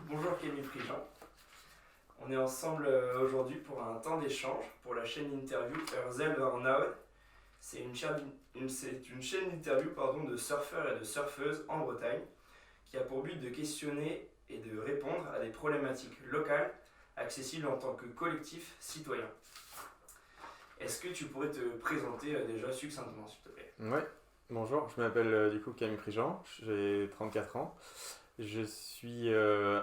Bonjour Camille Prigent, on est ensemble aujourd'hui pour un temps d'échange pour la chaîne interview Erzel Varnaud. C'est une chaîne d'interview de surfeurs et de surfeuses en Bretagne qui a pour but de questionner et de répondre à des problématiques locales accessibles en tant que collectif citoyen. Est-ce que tu pourrais te présenter déjà succinctement s'il te plaît? Ouais, bonjour, je m'appelle Camille Prigent, j'ai 34 ans. Je suis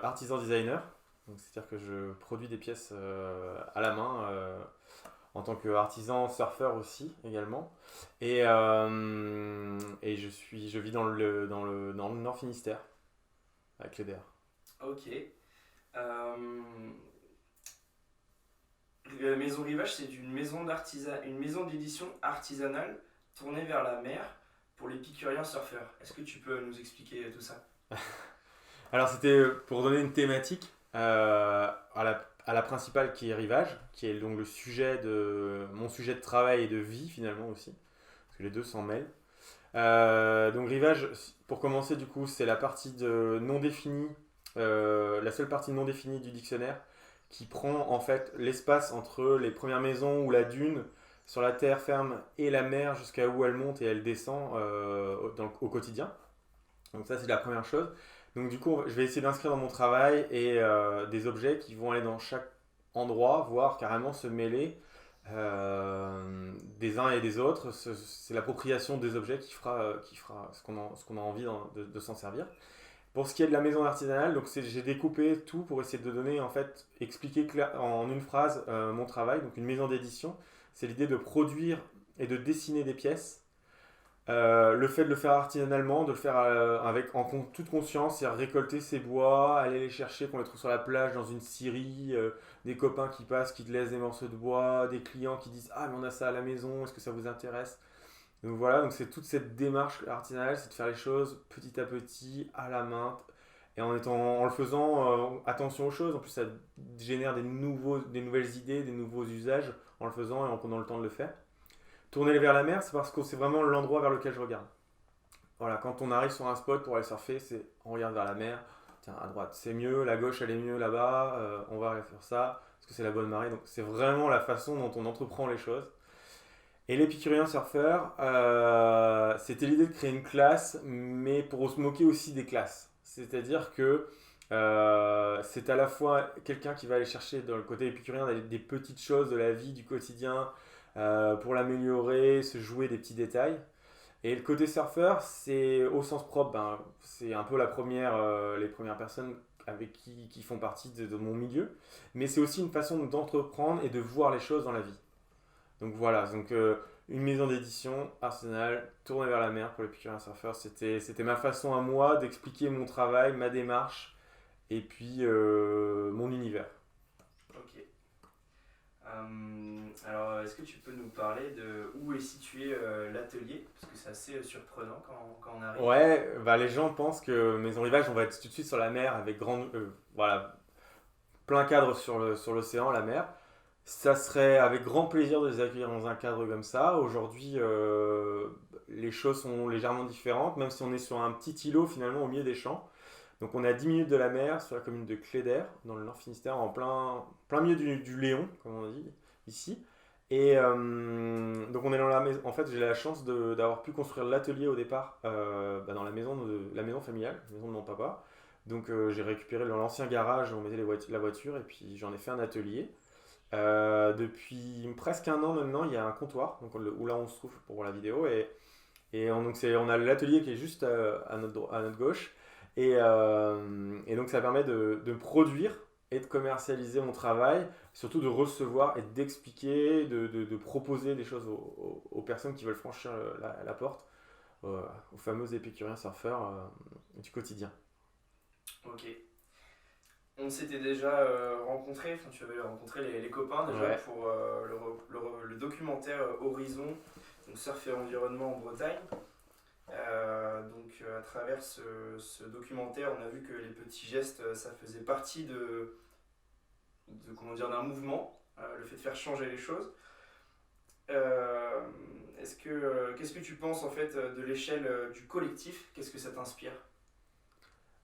artisan designer, donc c'est-à-dire que je produis des pièces à la main en tant qu'artisan surfeur aussi également. Et je vis dans le Nord Finistère, à Cléder. Ok. La Maison Rivage, c'est une maison d'édition artisanale tournée vers la mer pour l'épicurien surfeur. Est-ce que tu peux nous expliquer tout ça? Alors c'était pour donner une thématique à la principale qui est Rivage, qui est donc mon sujet de travail et de vie finalement aussi, parce que les deux s'en mêlent. Donc Rivage, pour commencer du coup, c'est la partie de non définie, la seule partie non définie du dictionnaire qui prend en fait l'espace entre les premières maisons ou la dune sur la terre ferme et la mer jusqu'à où elle monte et elle descend au quotidien. Donc ça c'est la première chose. Donc du coup je vais essayer d'inscrire dans mon travail des objets qui vont aller dans chaque endroit, voire carrément se mêler des uns et des autres. C'est l'appropriation des objets qui fera ce qu'on a envie de s'en servir. Pour ce qui est de la maison artisanale, donc j'ai découpé tout pour essayer de donner, en fait, expliquer en une phrase mon travail. Donc une maison d'édition, c'est l'idée de produire et de dessiner des pièces. Le fait de le faire artisanalement, de le faire toute conscience, c'est récolter ses bois, aller les chercher, qu'on les trouve sur la plage dans une scierie, des copains qui passent, qui te laissent des morceaux de bois, des clients qui disent ah mais on a ça à la maison, est-ce que ça vous intéresse? Donc voilà, donc c'est toute cette démarche artisanale, c'est de faire les choses petit à petit, à la main, et en le faisant attention aux choses. En plus ça génère des nouvelles idées, des nouveaux usages en le faisant et en prenant le temps de le faire. Tourner vers la mer, c'est parce que c'est vraiment l'endroit vers lequel je regarde. Voilà, quand on arrive sur un spot pour aller surfer, on regarde vers la mer. Tiens, à droite, c'est mieux, la gauche, elle est mieux là-bas, on va aller faire ça, parce que c'est la bonne marée. Donc c'est vraiment la façon dont on entreprend les choses. Et l'épicurien surfeur, c'était l'idée de créer une classe, mais pour se moquer aussi des classes. C'est-à-dire que c'est à la fois quelqu'un qui va aller chercher dans le côté épicurien des petites choses de la vie, du quotidien, pour l'améliorer, se jouer des petits détails. Et le côté surfeur, c'est au sens propre, c'est un peu les premières personnes qui font partie de mon milieu, mais c'est aussi une façon d'entreprendre et de voir les choses dans la vie. Donc voilà, une maison d'édition, Arsenal, tournée vers la mer pour l'épicurien surfeur, c'était ma façon à moi d'expliquer mon travail, ma démarche et puis mon univers. Ok. Alors, est-ce que tu peux nous parler de où est situé l'atelier? Parce que c'est assez surprenant quand on arrive. Ouais, les gens pensent que Maison Rivage, on va être tout de suite sur la mer avec voilà, plein cadre sur l'océan, la mer. Ça serait avec grand plaisir de les accueillir dans un cadre comme ça. Aujourd'hui, les choses sont légèrement différentes, même si on est sur un petit îlot finalement au milieu des champs. Donc on est à 10 minutes de la mer, sur la commune de Cléder, dans le Nord Finistère, en plein milieu du Léon, comme on dit ici. Et donc on est dans la maison. En fait, j'ai la chance d'avoir pu construire l'atelier au départ dans la maison familiale, la maison de mon papa. Donc j'ai récupéré dans l'ancien garage où on mettait la voiture et puis j'en ai fait un atelier. Depuis presque un an maintenant, il y a un comptoir donc, où là on se trouve pour la vidéo on a l'atelier qui est juste à notre gauche et donc ça permet de produire et de commercialiser mon travail, surtout de recevoir et d'expliquer, de proposer des choses aux personnes qui veulent franchir la porte, aux fameux épicuriens surfeurs du quotidien. Ok. On s'était déjà rencontrés, enfin tu avais rencontré les copains déjà Ouais. pour le documentaire Horizon, donc surf et environnement en Bretagne. Donc à travers ce documentaire, on a vu que les petits gestes, ça faisait partie comment dire, d'un mouvement, le fait de faire changer les choses. Euh, Qu'est-ce que tu penses en fait de l'échelle du collectif? Qu'est-ce que ça t'inspire?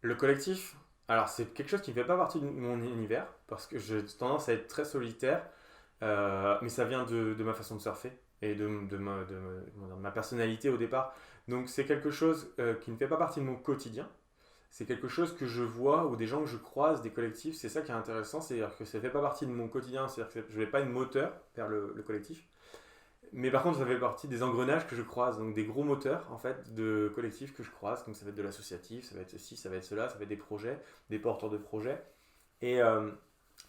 Le collectif, Alors, c'est quelque chose qui ne fait pas partie de mon univers, parce que j'ai tendance à être très solitaire, mais ça vient de ma façon de surfer et de ma personnalité au départ. Donc, c'est quelque chose qui ne fait pas partie de mon quotidien. C'est quelque chose que je vois ou des gens que je croise, des collectifs. C'est ça qui est intéressant, c'est-à-dire que ça ne fait pas partie de mon quotidien, c'est-à-dire que je ne vais pas être moteur vers le collectif. Mais par contre, ça fait partie des engrenages que je croise, donc des gros moteurs en fait de collectifs que je croise, comme ça va être de l'associatif, ça va être ceci, ça va être cela, ça va être des projets, des porteurs de projets. Et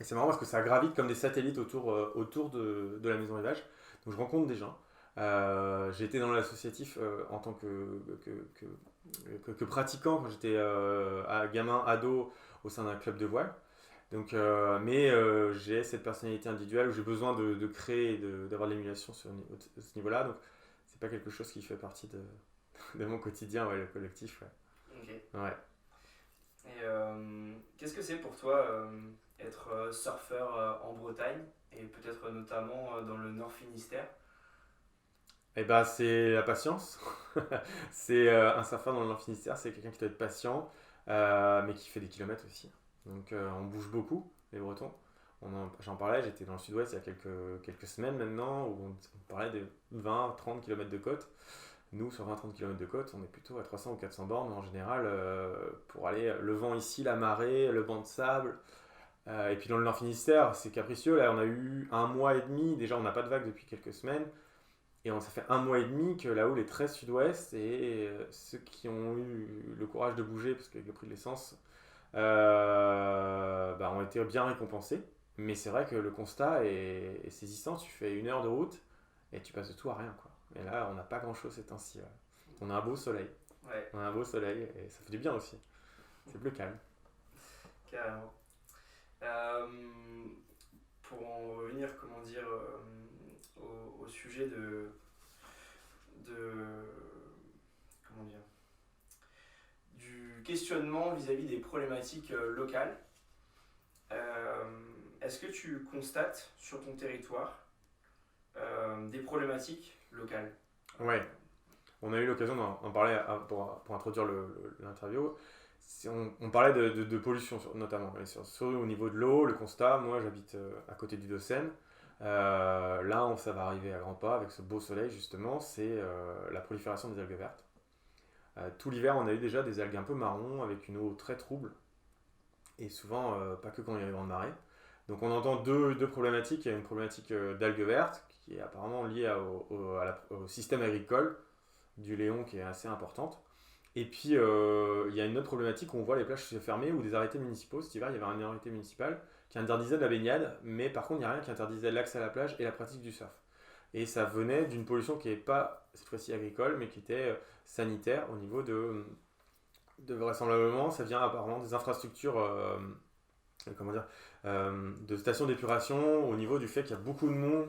c'est marrant parce que ça gravite comme des satellites autour de la maison Rivage. Donc je rencontre des gens. J'ai été dans l'associatif en tant que pratiquant quand j'étais gamin, ado, au sein d'un club de voile. Donc, j'ai cette personnalité individuelle où j'ai besoin de créer et d'avoir de l'émulation à ce niveau-là. Donc, c'est pas quelque chose qui fait partie de mon quotidien, ouais, le collectif. Ouais. Ok. Ouais. Et qu'est-ce que c'est pour toi être surfeur en Bretagne et peut-être notamment dans le Nord Finistère? Et bah, c'est la patience. C'est un surfeur dans le Nord Finistère, c'est quelqu'un qui doit être patient, mais qui fait des kilomètres aussi. Donc, on bouge beaucoup, les Bretons. J'en parlais, j'étais dans le sud-ouest il y a quelques semaines maintenant, où on parlait de 20-30 km de côte. Nous, sur 20-30 km de côte, on est plutôt à 300 ou 400 bornes en général, pour aller le vent ici, la marée, le banc de sable. Et puis dans le Nord Finistère, c'est capricieux. Là, on a eu un mois et demi. Déjà, on n'a pas de vagues depuis quelques semaines. Et ça fait un mois et demi que la houle est très sud-ouest. Et ceux qui ont eu le courage de bouger, parce qu'avec le prix de l'essence, ont été bien récompensés. Mais c'est vrai que le constat est saisissant. Tu fais 1 heure de route et tu passes de tout à rien, quoi. Et là, on n'a pas grand-chose ces temps-ci. Ouais. On a un beau soleil. Ouais. On a un beau soleil et ça fait du bien aussi. C'est plus calme. Carrément. Pour en revenir, comment dire, au sujet comment dire, du questionnement vis-à-vis des problématiques locales, est-ce que tu constates sur ton territoire des problématiques locales? Ouais, on a eu l'occasion d'en parler pour introduire l'interview. On parlait de pollution notamment, au niveau de l'eau, le constat. Moi j'habite à côté du Dossen. Là, ça va arriver à grands pas avec ce beau soleil justement, c'est la prolifération des algues vertes. Tout l'hiver, on a eu déjà des algues un peu marron avec une eau très trouble et souvent pas que quand il y a une grande marée. Donc on entend deux problématiques. Il y a une problématique d'algues vertes qui est apparemment liée au système agricole du Léon qui est assez importante. Et puis il y a une autre problématique où on voit les plages se fermer ou des arrêtés municipaux. Cet hiver, il y avait un arrêté municipal qui interdisait de la baignade, mais par contre, il n'y a rien qui interdisait l'accès à la plage et la pratique du surf. Et ça venait d'une pollution qui n'est pas cette fois-ci agricole, mais qui était sanitaire au niveau de vraisemblablement, ça vient apparemment des infrastructures, de stations d'épuration, au niveau du fait qu'il y a beaucoup de monde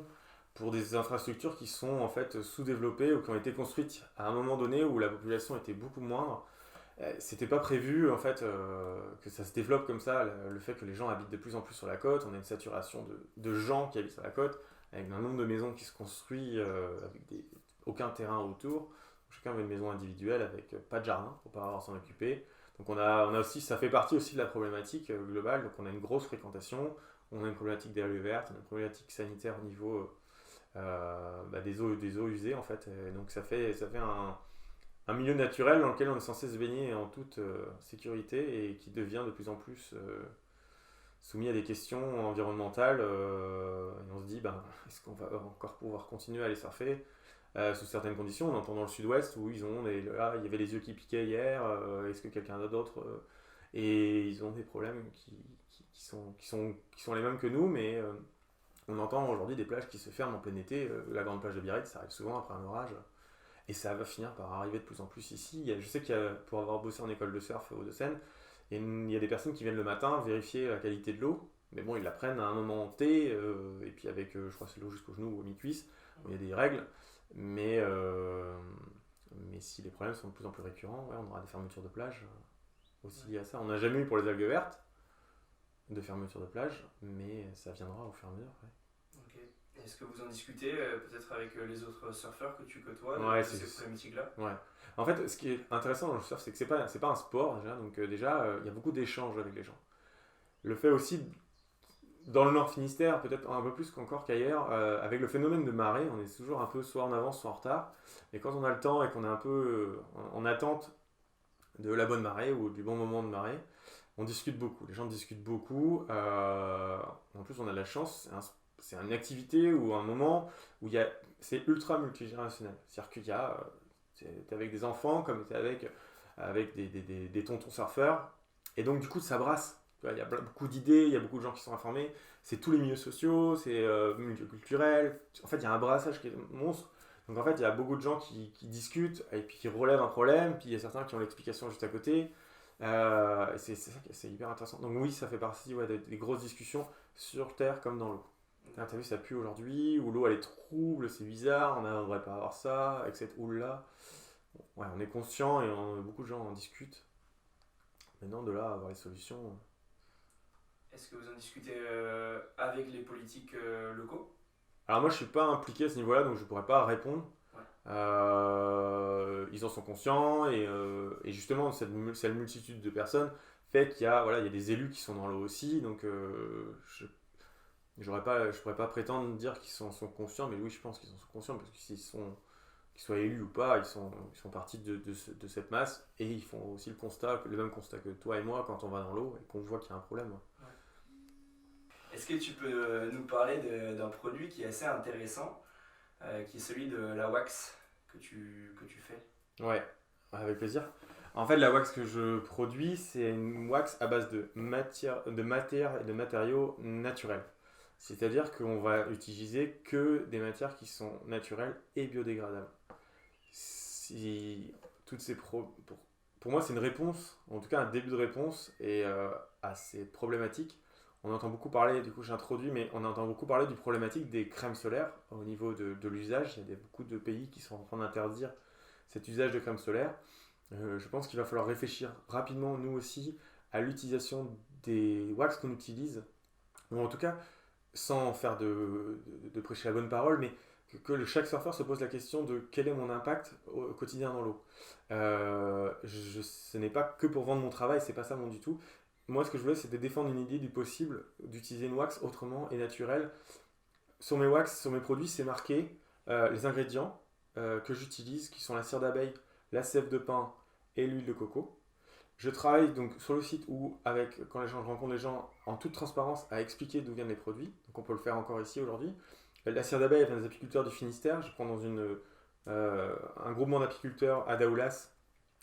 pour des infrastructures qui sont en fait sous-développées ou qui ont été construites à un moment donné où la population était beaucoup moindre. C'était pas prévu en fait que ça se développe comme ça, le fait que les gens habitent de plus en plus sur la côte. On a une saturation de gens qui habitent sur la côte, avec un nombre de maisons qui se construit avec aucun terrain autour. Chacun veut une maison individuelle avec pas de jardin pour pas avoir à s'en occuper. Donc on a aussi, ça fait partie aussi de la problématique globale. Donc on a une grosse fréquentation, on a une problématique des rues vertes, on a une problématique sanitaire au niveau des eaux usées en fait. Et donc ça fait un milieu naturel dans lequel on est censé se baigner en toute sécurité et qui devient de plus en plus soumis à des questions environnementales. Et on se dit, est-ce qu'on va encore pouvoir continuer à aller surfer sous certaines conditions? On entend dans le sud-ouest où il y avait les yeux qui piquaient hier, est-ce que quelqu'un d'autre et ils ont des problèmes qui sont les mêmes que nous, mais on entend aujourd'hui des plages qui se ferment en plein été. La grande plage de Biarritz, ça arrive souvent après un orage. Et ça va finir par arriver de plus en plus ici. Je sais pour avoir bossé en école de surf au Dossen, il y a des personnes qui viennent le matin vérifier la qualité de l'eau. Mais bon, ils la prennent à un moment T, et puis avec, je crois que c'est l'eau jusqu'au genou ou à mi-cuisse, où il y a des règles. Mais si les problèmes sont de plus en plus récurrents, ouais, on aura des fermetures de plage aussi liées à ça. On n'a jamais eu pour les algues vertes de fermeture de plage, mais ça viendra au fur et à mesure. Ouais. Ok. Est-ce que vous en discutez peut-être avec les autres surfeurs que tu côtoies Ouais, de ces problématiques-là? ouais. En fait, ce qui est intéressant dans le surf, c'est que c'est pas un sport déjà, donc déjà, il y a beaucoup d'échanges avec les gens. Le fait aussi, dans le Nord Finistère, peut-être un peu plus qu'encore qu'ailleurs, avec le phénomène de marée, on est toujours un peu soit en avance, soit en retard. Et quand on a le temps et qu'on est un peu en attente de la bonne marée ou du bon moment de marée, on discute beaucoup. Les gens discutent beaucoup. En plus, on a de la chance. C'est une activité ou un moment où c'est ultra multigénérationnel. C'est-à-dire qu'il y a, t'es avec des enfants comme t'es avec des tontons surfeurs. Et donc, du coup, ça brasse. Il y a beaucoup d'idées, il y a beaucoup de gens qui sont informés. C'est tous les milieux sociaux, c'est milieu culturel. En fait, il y a un brassage qui est monstre. Donc, en fait, il y a beaucoup de gens qui discutent et puis qui relèvent un problème. Puis, il y a certains qui ont l'explication juste à côté. C'est ça c'est hyper intéressant. Donc, oui, ça fait partie des grosses discussions sur Terre comme dans l'eau. T'as vu, ça pue aujourd'hui, ou l'eau elle est trouble, c'est bizarre, on ne devrait pas avoir ça, avec cette houle-là. Ouais, on est conscient et beaucoup de gens en discutent. Maintenant, de là à avoir les solutions. Est-ce que vous en discutez avec les politiques locaux? Alors, moi, je suis pas impliqué à ce niveau-là, donc je pourrais pas répondre. Ouais. Ils en sont conscients, et justement, cette multitude de personnes fait il y a des élus qui sont dans l'eau aussi, donc je pourrais pas prétendre dire qu'ils sont conscients, mais oui, je pense qu'ils en sont conscients, parce que qu'ils soient élus ou pas, ils sont partie de cette masse, et ils font aussi le même constat que toi et moi quand on va dans l'eau et qu'on voit qu'il y a un problème. Ouais. Est-ce que tu peux nous parler d'un produit qui est assez intéressant, qui est celui de la wax que tu fais? Ouais, avec plaisir. En fait, la wax que je produis, c'est une wax à base de matière et de matériaux naturels. C'est-à-dire qu'on va utiliser que des matières qui sont naturelles et biodégradables. Si toutes ces pour moi, c'est une réponse, en tout cas un début de réponse à ces problématiques. On entend beaucoup parler, du coup j'introduis, mais on entend beaucoup parler du problématique des crèmes solaires au niveau de l'usage. Il y a beaucoup de pays qui sont en train d'interdire cet usage de crème solaire. Je pense qu'il va falloir réfléchir rapidement, nous aussi, à l'utilisation des wax qu'on utilise, ou en tout cas, sans faire de prêcher la bonne parole, mais chaque surfeur se pose la question de quel est mon impact au quotidien dans l'eau. Ce n'est pas que pour vendre mon travail, c'est pas ça du tout. Moi, ce que je voulais, c'était défendre une idée du possible d'utiliser une wax autrement et naturelle. Sur mes wax, sur mes produits, c'est marqué les ingrédients que j'utilise, qui sont la cire d'abeille, la sève de pin et l'huile de coco. Je travaille donc sur le site ou quand je rencontre les gens en toute transparence à expliquer d'où viennent les produits. Donc on peut le faire encore ici aujourd'hui. La cire d'abeille vient des apiculteurs du Finistère. Je prends dans un groupement d'apiculteurs à Daoulas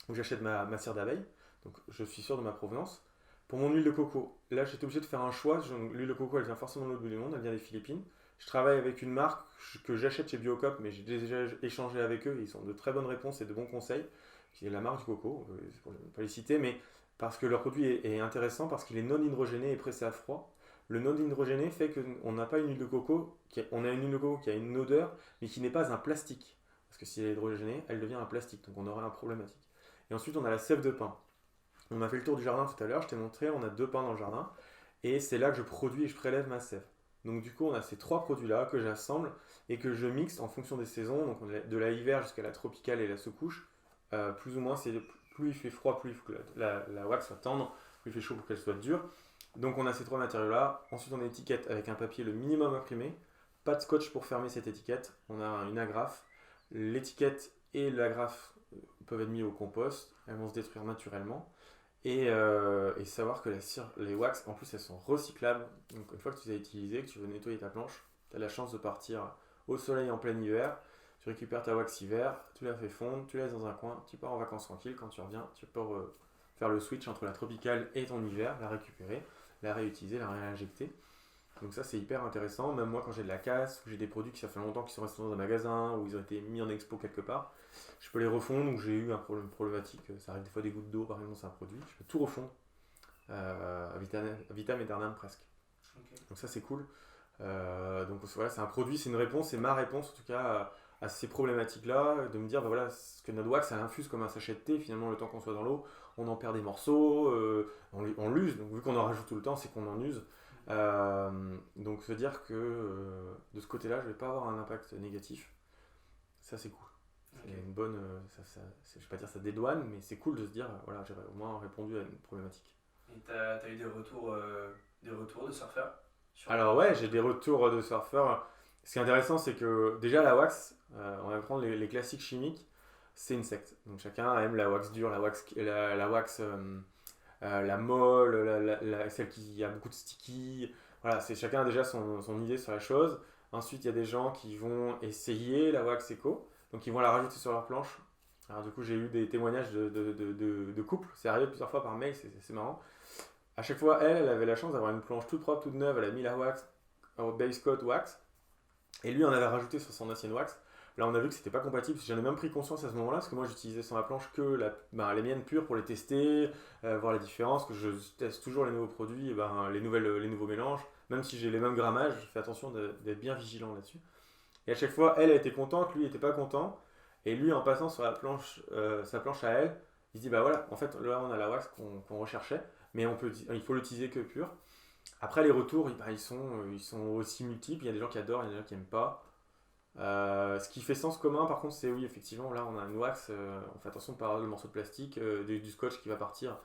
où j'achète ma cire d'abeille. Donc je suis sûr de ma provenance. Pour mon huile de coco, là j'étais obligé de faire un choix. L'huile de coco elle vient forcément de l'autre bout du monde, elle vient des Philippines. Je travaille avec une marque que j'achète chez Biocop, mais j'ai déjà échangé avec eux. Ils ont de très bonnes réponses et de bons conseils. Qui est la marque du coco, c'est pour ne pas les citer, mais parce que leur produit est intéressant, parce qu'il est non hydrogéné et pressé à froid. Le non hydrogéné fait qu'on n'a pas une huile de coco, on a une huile de coco qui a une odeur, mais qui n'est pas un plastique. Parce que si elle est hydrogénée, elle devient un plastique, donc on aurait un problématique. Et ensuite, on a la sève de pin. On a fait le tour du jardin tout à l'heure, je t'ai montré, on a 2 pins dans le jardin, et c'est là que je produis et je prélève ma sève. Donc du coup, on a ces 3 produits-là que j'assemble et que je mixe en fonction des saisons, donc de la hiver jusqu'à la tropicale et la sous-couche. Plus ou moins, plus il fait froid, plus il faut que la wax soit tendre, plus il fait chaud pour qu'elle soit dure. Donc on a ces 3 matériaux-là. Ensuite, on a une étiquette avec un papier le minimum imprimé. Pas de scotch pour fermer cette étiquette. On a une agrafe. L'étiquette et l'agrafe peuvent être mis au compost. Elles vont se détruire naturellement. Et savoir que les wax, en plus, elles sont recyclables. Donc une fois que tu les as utilisées, que tu veux nettoyer ta planche, tu as la chance de partir au soleil en plein hiver. Tu récupères ta wax hiver, tu la fais fondre, tu la laisses dans un coin, tu pars en vacances tranquille. Quand tu reviens, tu peux faire le switch entre la tropicale et ton hiver, la récupérer, la réutiliser, la réinjecter. Donc ça c'est hyper intéressant. Même moi quand j'ai de la casse, ou j'ai des produits qui ça fait longtemps qu'ils sont restés dans un magasin, ou ils ont été mis en expo quelque part, je peux les refondre, ou j'ai eu un problématique, ça arrive des fois des gouttes d'eau par exemple c'est un produit, je peux tout refondre, vitam aeternam presque. Okay. Donc ça c'est cool. Donc voilà, c'est un produit, c'est une réponse, c'est ma réponse en tout cas à ces problématiques-là, de me dire, voilà, ce que notre wax, ça infuse comme un sachet de thé, finalement, le temps qu'on soit dans l'eau, on en perd des morceaux, on l'use, donc vu qu'on en rajoute tout le temps, c'est qu'on en use. Donc se dire que de ce côté-là, je vais pas avoir un impact négatif, ça c'est cool. C'est une bonne, je vais pas dire ça dédouane, mais c'est cool de se dire, voilà, j'ai au moins répondu à une problématique. Et t'as eu des retours de surfeurs Alors ouais, j'ai des retours de surfeurs. Ce qui est intéressant, c'est que déjà la wax, on va prendre les classiques chimiques, c'est une secte. Donc chacun aime la wax dure, la wax la molle, celle qui a beaucoup de sticky. Voilà, chacun a déjà son idée sur la chose. Ensuite, il y a des gens qui vont essayer la wax éco, donc ils vont la rajouter sur leur planche. Alors du coup, j'ai eu des témoignages de couples, c'est arrivé plusieurs fois par mail, c'est marrant. À chaque fois, elle avait la chance d'avoir une planche toute propre, toute neuve, elle a mis la wax au base coat wax, et lui en avait rajouté sur son ancienne wax. Là, on a vu que c'était pas compatible. J'en ai même pris conscience à ce moment-là, parce que moi, j'utilisais sur ma planche que les miennes pures pour les tester, voir les différences, que je teste toujours les nouveaux produits, les nouveaux mélanges. Même si j'ai les mêmes grammages, je fais attention d'être bien vigilant là-dessus. Et à chaque fois, elle était contente, lui était pas content. Et lui, en passant sur sa planche à elle, il se dit, bah voilà, en fait, là, on a la wax qu'on recherchait, mais il faut l'utiliser que pure. Après, les retours, ils sont aussi multiples. Il y a des gens qui adorent, il y a des gens qui n'aiment pas. Ce qui fait sens commun, par contre, c'est oui, effectivement, là, on a une wax, on fait attention de ne pas avoir le morceau de plastique, du scotch qui va partir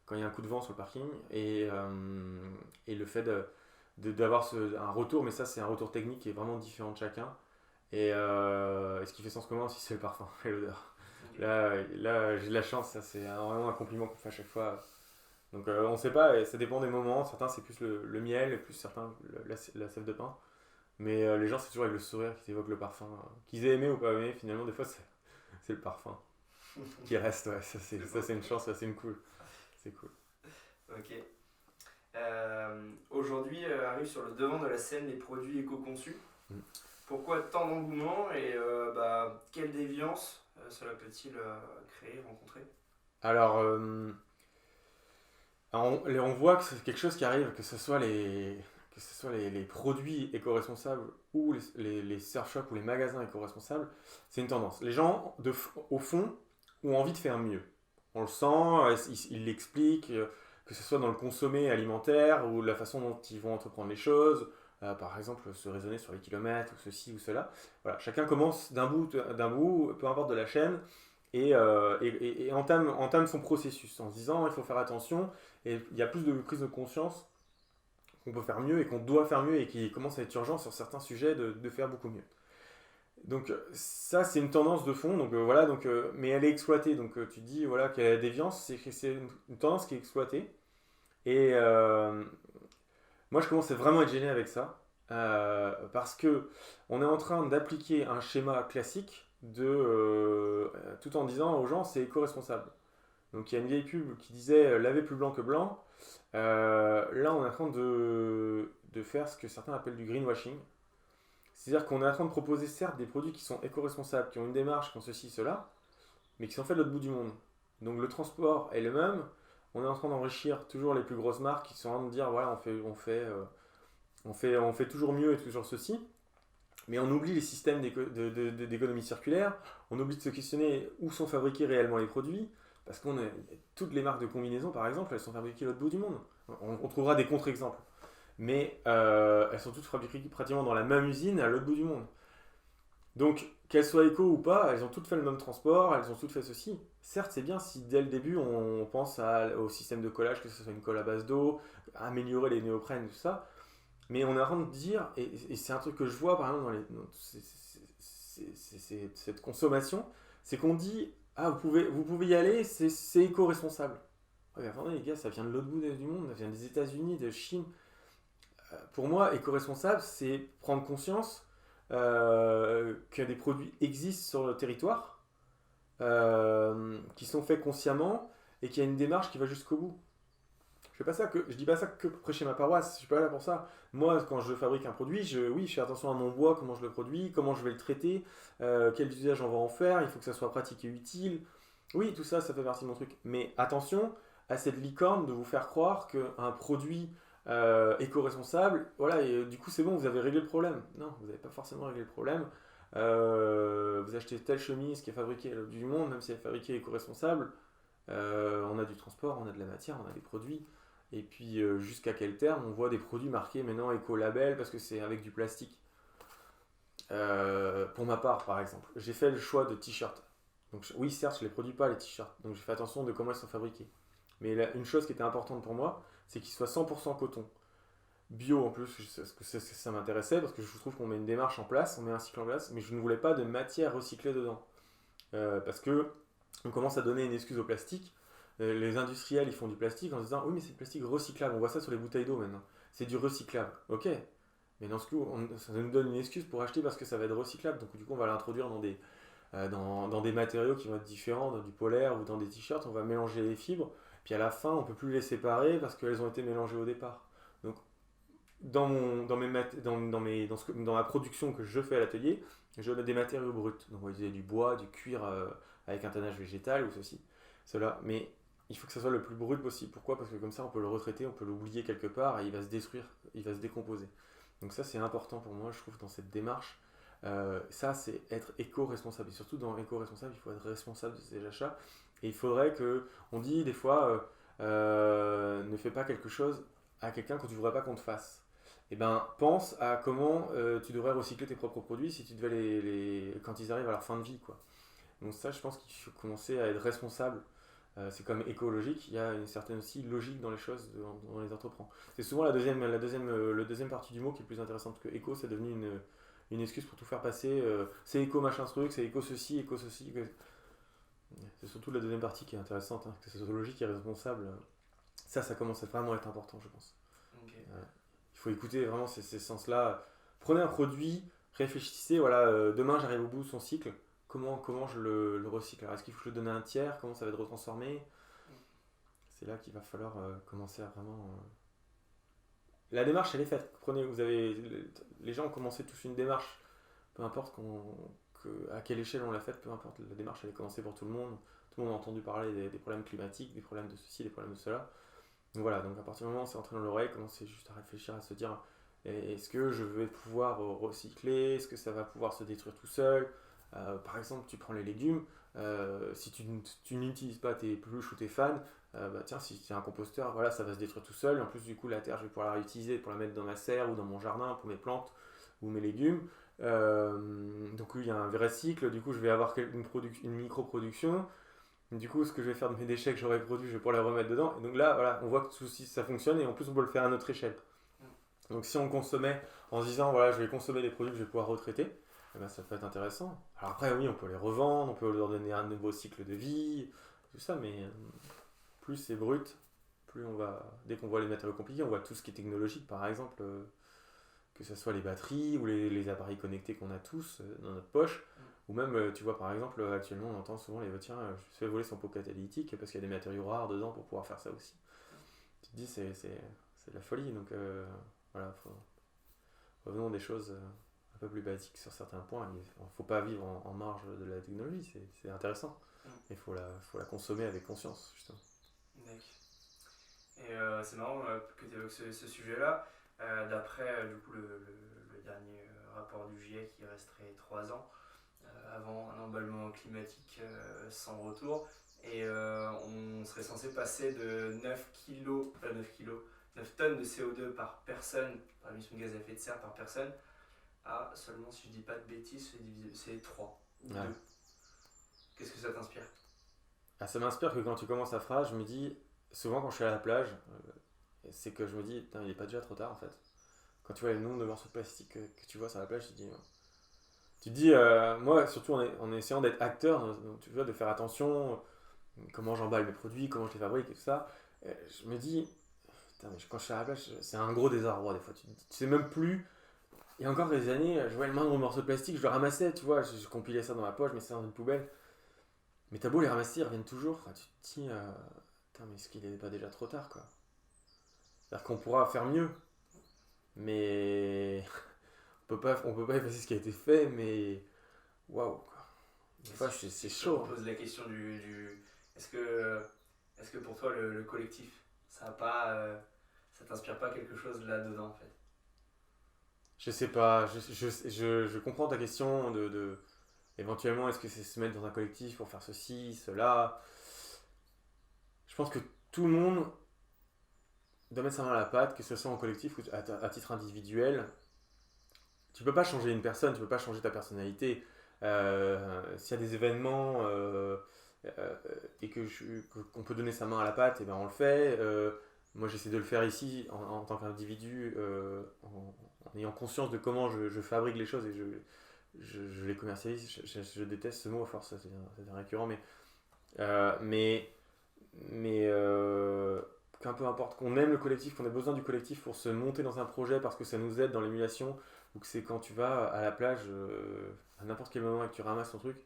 quand il y a un coup de vent sur le parking, et le fait d'avoir un retour, mais ça, c'est un retour technique qui est vraiment différent de chacun. Et ce qui fait sens commun aussi, c'est le parfum et l'odeur. Okay. Là j'ai de la chance, ça, c'est vraiment un compliment qu'on fait à chaque fois. Donc on ne sait pas, ça dépend des moments. Certains, c'est plus le miel, et plus certains, la sève de pin. Mais les gens, c'est toujours avec le sourire qui évoque le parfum. Qu'ils aient aimé ou pas aimé, finalement, des fois, c'est le parfum qui reste. Ouais, ça, c'est une chance, c'est une cool. C'est cool. Ok. Aujourd'hui, arrivent sur le devant de la scène les produits éco-conçus. Pourquoi tant d'engouement et quelle déviance cela peut-il créer, rencontrer? Alors, on voit que c'est quelque chose qui arrive, que ce soit les produits éco-responsables ou les surf shops ou les magasins éco-responsables, c'est une tendance. Les gens, au fond, ont envie de faire mieux. On le sent, ils l'expliquent, que ce soit dans le consommé alimentaire ou la façon dont ils vont entreprendre les choses, par exemple se raisonner sur les kilomètres ou ceci ou cela. Voilà, chacun commence d'un bout, peu importe de la chaîne, et entame son processus en se disant il faut faire attention, et il y a plus de prise de conscience qu'on peut faire mieux et qu'on doit faire mieux et qui commence à être urgent sur certains sujets de faire beaucoup mieux. Donc ça, c'est une tendance de fond, donc voilà, mais elle est exploitée, donc tu dis voilà qu'elle a la déviance, c'est une tendance qui est exploitée, et moi je commence à vraiment être gêné avec ça, parce que on est en train d'appliquer un schéma classique tout en disant aux gens c'est éco-responsable. Donc il y a une vieille pub qui disait laver plus blanc que blanc. Là, on est en train de faire ce que certains appellent du greenwashing. C'est-à-dire qu'on est en train de proposer certes des produits qui sont éco-responsables, qui ont une démarche, qui ont ceci, cela, mais qui sont faits de l'autre bout du monde. Donc le transport est le même. On est en train d'enrichir toujours les plus grosses marques qui sont en train de dire voilà, on fait toujours mieux et toujours ceci. Mais on oublie les systèmes d'économie circulaire. On oublie de se questionner où sont fabriqués réellement les produits. Parce que toutes les marques de combinaison, par exemple, elles sont fabriquées à l'autre bout du monde. On trouvera des contre-exemples. Mais elles sont toutes fabriquées pratiquement dans la même usine à l'autre bout du monde. Donc, qu'elles soient éco ou pas, elles ont toutes fait le même transport, elles ont toutes fait ceci. Certes, c'est bien si dès le début on pense au système de collage, que ce soit une colle à base d'eau, améliorer les néoprènes, tout ça. Mais on est en train de dire, et c'est un truc que je vois par exemple cette consommation, c'est qu'on dit ah, vous pouvez y aller, c'est éco-responsable. Ouais, attendez les gars, ça vient de l'autre bout du monde, ça vient des États-Unis, de Chine. Pour moi, éco-responsable, c'est prendre conscience que des produits existent sur le territoire, qui sont faits consciemment et qu'il y a une démarche qui va jusqu'au bout. Je dis pas ça que pour prêcher ma paroisse, je suis pas là pour ça. Moi, quand je fabrique un produit, je fais attention à mon bois, comment je le produis, comment je vais le traiter, quel usage on va en faire, il faut que ça soit pratique et utile. Oui, tout ça, ça fait partie de mon truc. Mais attention à cette licorne de vous faire croire qu'un produit éco-responsable, voilà, et du coup c'est bon, vous avez réglé le problème. Non, vous n'avez pas forcément réglé le problème. Vous achetez telle chemise qui est fabriquée à l'autre bout du monde, même si elle est fabriquée éco-responsable, on a du transport, on a de la matière, on a des produits. et puis jusqu'à quel terme on voit des produits marqués maintenant éco-label parce que c'est avec du plastique. Pour ma part, par exemple, j'ai fait le choix de t-shirts. Donc, oui, certes, je ne les produis pas, les t-shirts. Donc, j'ai fait attention de comment ils sont fabriqués. Mais une chose qui était importante pour moi, c'est qu'ils soient 100% coton. Bio en plus, parce que ça m'intéressait, parce que je trouve qu'on met une démarche en place, on met un cycle en place, mais je ne voulais pas de matière recyclée dedans. Parce que on commence à donner une excuse au plastique. Les industriels, ils font du plastique en disant oui, mais c'est du plastique recyclable. On voit ça sur les bouteilles d'eau maintenant. C'est du recyclable. Ok, mais dans ce cas, ça nous donne une excuse pour acheter parce que ça va être recyclable. Donc du coup, on va l'introduire dans des matériaux qui vont être différents, dans du polaire ou dans des t-shirts. On va mélanger les fibres. Puis à la fin, on ne peut plus les séparer parce qu'elles ont été mélangées au départ. Donc dans ma production que je fais à l'atelier, je donne des matériaux bruts. Donc on va utiliser du bois, du cuir avec un tannage végétal ou cela. Mais il faut que ça soit le plus brut possible. Pourquoi ? Parce que comme ça, on peut le retraiter, on peut l'oublier quelque part et il va se détruire, il va se décomposer. Donc ça, c'est important pour moi, je trouve, dans cette démarche. Ça, c'est être éco-responsable. Et surtout, dans éco-responsable, il faut être responsable de ses achats. Et il faudrait que, on dit des fois, ne fais pas quelque chose à quelqu'un que tu ne voudrais pas qu'on te fasse. Eh ben, pense à comment tu devrais recycler tes propres produits si tu devais quand ils arrivent à leur fin de vie, quoi. Donc ça, je pense qu'il faut commencer à être responsable. C'est comme écologique, il y a une certaine aussi logique dans les choses, dans les entreprend. C'est souvent le deuxième partie du mot qui est plus intéressante que éco, c'est devenu une excuse pour tout faire passer. C'est éco machin truc, c'est éco ceci, éco ceci. C'est surtout la deuxième partie qui est intéressante, hein, que c'est logique et responsable. Ça commence à vraiment être important, je pense. Okay. Il faut écouter vraiment ces sens-là. Prenez un produit, réfléchissez, voilà, demain j'arrive au bout de son cycle, comment je le recycle. Alors, est-ce qu'il faut que je le donne à un tiers ? Comment ça va être retransformé ? C'est là qu'il va falloir commencer à vraiment... La démarche, elle est faite. Les gens ont commencé tous une démarche, peu importe à quelle échelle on l'a faite, peu importe, la démarche, elle est commencée pour tout le monde. Tout le monde a entendu parler des problèmes climatiques, des problèmes de ceci, des problèmes de cela. Donc voilà, donc à partir du moment où c'est entré dans l'oreille, commencez juste à réfléchir, à se dire est-ce que je vais pouvoir recycler ? Est-ce que ça va pouvoir se détruire tout seul ? Par exemple, tu prends les légumes, si tu n'utilises pas tes peluches ou tes fans, tiens, si c'est un composteur, voilà, ça va se détruire tout seul. En plus, du coup, la terre, je vais pouvoir la réutiliser pour la mettre dans ma serre ou dans mon jardin pour mes plantes ou mes légumes. Donc, il y a un vrai cycle. Du coup, je vais avoir une micro-production. Du coup, ce que je vais faire de mes déchets que j'aurais produits, je vais pouvoir les remettre dedans. Et donc là, voilà, on voit que ça fonctionne et en plus, on peut le faire à notre échelle. Donc, si on consommait en se disant, voilà, je vais consommer des produits que je vais pouvoir retraiter, eh ben, ça peut être intéressant. Alors après, oui, on peut les revendre, on peut leur donner un nouveau cycle de vie, tout ça, mais plus c'est brut, plus on va... Dès qu'on voit les matériaux compliqués, on voit tout ce qui est technologique, par exemple, que ce soit les batteries ou les appareils connectés qu'on a tous dans notre poche, ou même, tu vois, par exemple, actuellement, on entend souvent tiens, je fais voler son pot catalytique parce qu'il y a des matériaux rares dedans pour pouvoir faire ça aussi. Tu te dis, c'est de la folie, donc voilà, revenons des choses... un peu plus basique sur certains points. Il ne faut pas vivre en marge de la technologie, c'est intéressant. Il faut la consommer avec conscience, justement. D'accord. Et c'est marrant que tu évoques ce sujet-là. D'après du coup, le dernier rapport du GIEC, il resterait 3 ans avant un emballement climatique sans retour. Et on serait censé passer de 9 tonnes de CO2 par personne, par émission de gaz à effet de serre par personne, à seulement, si je dis pas de bêtises, c'est 3 ou 2. Qu'est-ce que ça t'inspire ? Ça m'inspire que quand tu commences ta phrase, je me dis, souvent quand je suis à la plage, c'est que je me dis, putain, il n'est pas déjà trop tard en fait. Quand tu vois le nombre de morceaux de plastique que tu vois sur la plage, tu te dis, moi surtout en essayant d'être acteur, tu vois, de faire attention, comment j'emballe mes produits, comment je les fabrique et tout ça, je me dis, putain, mais quand je suis à la plage, c'est un gros désarroi des fois. Tu sais même plus. Il y a encore des années, je voyais le moindre morceau de plastique, je le ramassais, tu vois, je compilais ça dans ma poche, je mettais ça dans une poubelle. Mais t'as beau les ramasser, ils reviennent toujours. Enfin, tu te dis, putain, mais est-ce qu'il n'est pas déjà trop tard, quoi ? C'est-à-dire qu'on pourra faire mieux, mais on peut pas effacer ce qui a été fait, mais waouh, quoi. Des fois, c'est chaud. On pose la question est-ce que pour toi, le collectif, ça t'inspire pas quelque chose là-dedans, en fait ? Je sais pas, je comprends ta question de éventuellement, est-ce que c'est se mettre dans un collectif pour faire ceci, cela ? Je pense que tout le monde doit mettre sa main à la pâte, que ce soit en collectif ou à titre individuel. Tu peux pas changer une personne, tu peux pas changer ta personnalité. S'il y a des événements et qu'on peut donner sa main à la pâte, et ben on le fait. Moi, j'essaie de le faire ici en tant qu'individu, en ayant conscience de comment je fabrique les choses et je les commercialise. Je déteste ce mot à force, c'est récurrent, mais qu'un peu importe qu'on aime le collectif, qu'on ait besoin du collectif pour se monter dans un projet parce que ça nous aide dans l'émulation, ou que c'est quand tu vas à la plage à n'importe quel moment et que tu ramasses ton truc,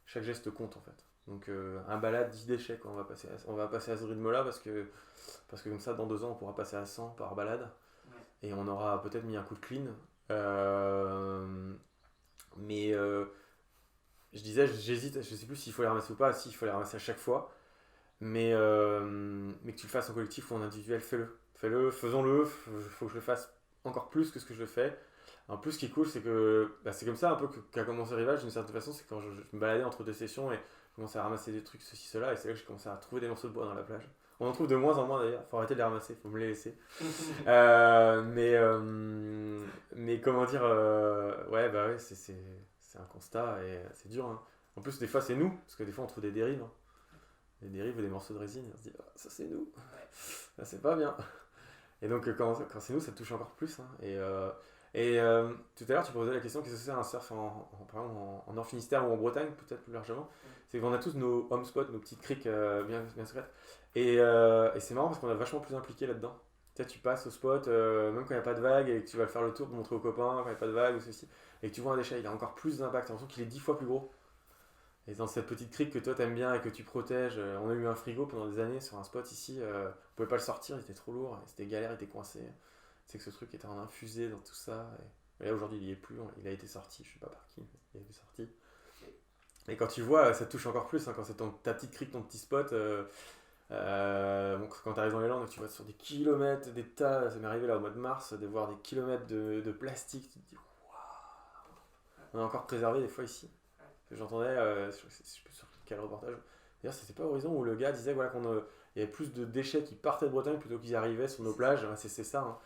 chaque geste compte en fait. Donc un balade 10 déchets, quoi. On va passer à ce rythme-là parce que comme ça dans 2 ans on pourra passer à 100 par balade, ouais. Et on aura peut-être mis un coup de clean. Je disais, j'hésite, je sais plus s'il faut les ramasser ou pas, si il faut les ramasser à chaque fois, mais que tu le fasses en collectif ou en individuel, faisons-le, faut que je le fasse encore plus que ce que je le fais. En plus, ce qui est cool, c'est que c'est comme ça un peu qu'a commencé Rivage d'une certaine façon, c'est quand je me baladais entre 2 sessions et je commençais à ramasser des trucs, ceci, cela, et c'est là que j'ai commencé à trouver des morceaux de bois dans la plage. On en trouve de moins en moins d'ailleurs, faut arrêter de les ramasser, faut me les laisser. Mais comment dire, ouais, c'est un constat et c'est dur. Hein. En plus, des fois, c'est nous, parce que des fois, on trouve des dérives. Hein. Des dérives ou des morceaux de résine, et on se dit, ça c'est nous, ça c'est pas bien. Et donc, quand c'est nous, ça touche encore plus. Hein. Tout à l'heure, tu posais la question qu'est-ce que c'est un surf en Nord Finistère ou en Bretagne, peut-être plus largement. C'est qu'on a tous nos home spots, nos petites criques bien secrètes. Et c'est marrant parce qu'on est vachement plus impliqué là-dedans. Tu passes au spot, même quand il n'y a pas de vague, et que tu vas faire le tour pour montrer aux copains quand il n'y a pas de vague ou ceci, et que tu vois un déchet, il a encore plus d'impact. T'as l'impression qu'il est 10 fois plus gros. Et dans cette petite crique que toi t'aimes bien et que tu protèges, on a eu un frigo pendant des années sur un spot ici, on pouvait pas le sortir, il était trop lourd, c'était galère, il était coincé. C'est que ce truc était en infusé dans tout ça. Et là aujourd'hui il y est plus, il a été sorti, je sais pas par qui, mais il a été sorti. Et quand tu vois, ça te touche encore plus, hein, quand c'est ta petite crique, ton petit spot. Quand tu arrives dans les Landes, tu vois sur des kilomètres, des tas, ça m'est arrivé là au mois de mars, de voir des kilomètres de plastique, tu te dis waouh, on a encore préservé des fois ici. J'entendais, je sais plus sur quel reportage, d'ailleurs c'était pas Horizon où le gars disait voilà, qu'il y avait plus de déchets qui partaient de Bretagne plutôt qu'ils arrivaient sur nos plages, c'est ça. Hein.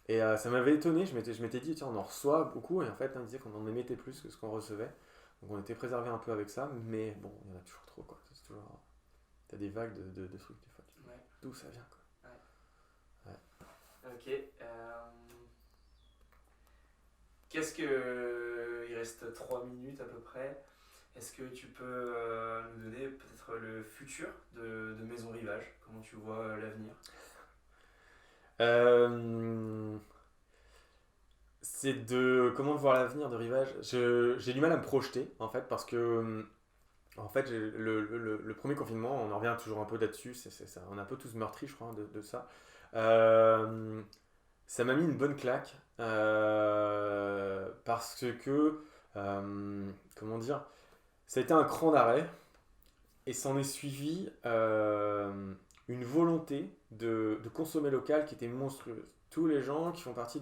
Et ça m'avait étonné, je m'étais dit tiens on en reçoit beaucoup, et en fait on disait qu'on en émettait plus que ce qu'on recevait, donc on était préservé un peu avec ça, mais bon il y en a toujours trop quoi, c'est toujours... T'as des vagues de trucs des fois. Ouais. D'où ça vient quoi. Ouais. Ok. Qu'est-ce que... Il reste 3 minutes à peu près. Est-ce que tu peux nous donner peut-être le futur de Maison Rivage? Comment tu vois l'avenir? C'est de... Comment voir l'avenir de Rivage? J'ai du mal à me projeter en fait parce que... En fait, le premier confinement, on en revient toujours un peu là-dessus, ça, on est un peu tous meurtris, je crois, de ça. Ça m'a mis une bonne claque parce que, comment dire, ça a été un cran d'arrêt et s'en est suivi une volonté de consommer local qui était monstrueuse. Tous les gens qui font partie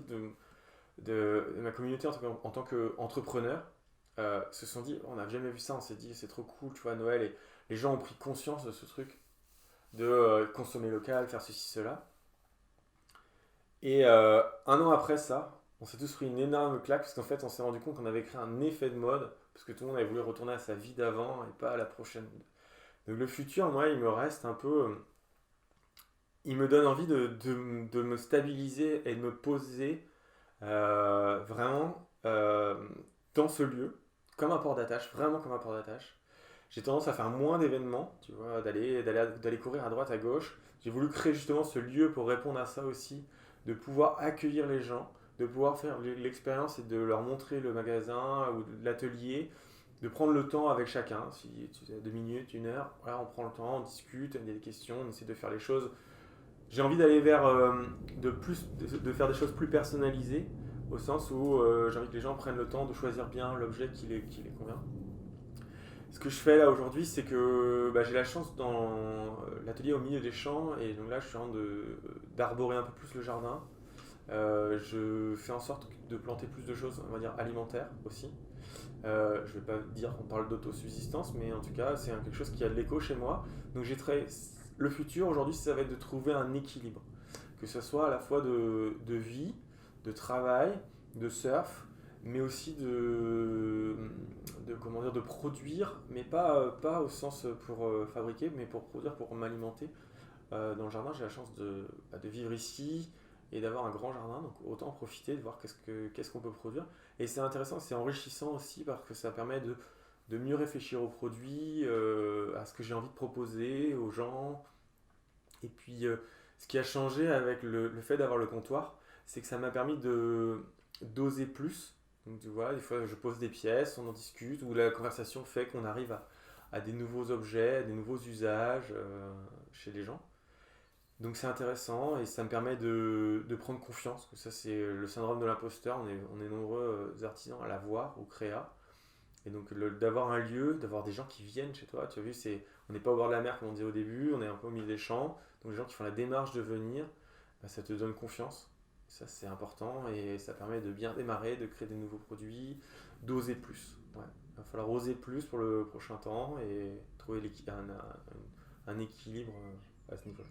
de ma communauté en tant qu'entrepreneur, se sont dit, on n'a jamais vu ça, on s'est dit c'est trop cool, tu vois, Noël, et les gens ont pris conscience de ce truc de consommer local, faire ceci, cela. Et 1 an après ça, on s'est tous pris une énorme claque parce qu'en fait on s'est rendu compte qu'on avait créé un effet de mode parce que tout le monde avait voulu retourner à sa vie d'avant et pas à la prochaine. Donc le futur, moi, il me reste un peu... Il me donne envie de me stabiliser et de me poser vraiment dans ce lieu comme un port d'attache, vraiment comme un port d'attache. J'ai tendance à faire moins d'événements, tu vois, d'aller courir à droite, à gauche. J'ai voulu créer justement ce lieu pour répondre à ça aussi, de pouvoir accueillir les gens, de pouvoir faire l'expérience et de leur montrer le magasin ou l'atelier, de prendre le temps avec chacun. Si tu as 2 minutes, 1 heure, voilà, on prend le temps, on discute, on a des questions, on essaie de faire les choses. J'ai envie d'aller vers de faire des choses plus personnalisées, au sens où j'ai envie que les gens prennent le temps de choisir bien l'objet qui les convient. Ce que je fais là aujourd'hui, c'est que j'ai la chance dans l'atelier au milieu des champs, et donc là je suis en train d'arborer un peu plus le jardin. Je fais en sorte de planter plus de choses, on va dire alimentaires aussi. Je vais pas dire qu'on parle d'autosubsistance, mais en tout cas c'est quelque chose qui a de l'écho chez moi. Donc le futur aujourd'hui, ça va être de trouver un équilibre. que ce soit à la fois de vie, de travail, de surf, mais aussi comment dire, de produire, mais pas au sens pour fabriquer, mais pour produire, pour m'alimenter. Dans le jardin, j'ai la chance de vivre ici et d'avoir un grand jardin, donc autant en profiter, de voir qu'est-ce qu'on peut produire. Et c'est intéressant, c'est enrichissant aussi parce que ça permet de mieux réfléchir aux produits, à ce que j'ai envie de proposer aux gens. Et puis, ce qui a changé avec le fait d'avoir le comptoir, c'est que ça m'a permis d'oser plus. Donc, tu vois, des fois, je pose des pièces, on en discute, ou la conversation fait qu'on arrive à des nouveaux objets, à des nouveaux usages chez les gens. Donc c'est intéressant et ça me permet de prendre confiance. Ça, c'est le syndrome de l'imposteur. On est nombreux artisans à l'avoir, au créa. Et donc d'avoir un lieu, d'avoir des gens qui viennent chez toi. Tu as vu, on n'est pas au bord de la mer comme on disait au début, on est un peu au milieu des champs. Donc les gens qui font la démarche de venir, bah, ça te donne confiance. Ça, c'est important et ça permet de bien démarrer, de créer des nouveaux produits, d'oser plus. Ouais. Il va falloir oser plus pour le prochain temps et trouver un équilibre à ce niveau-là.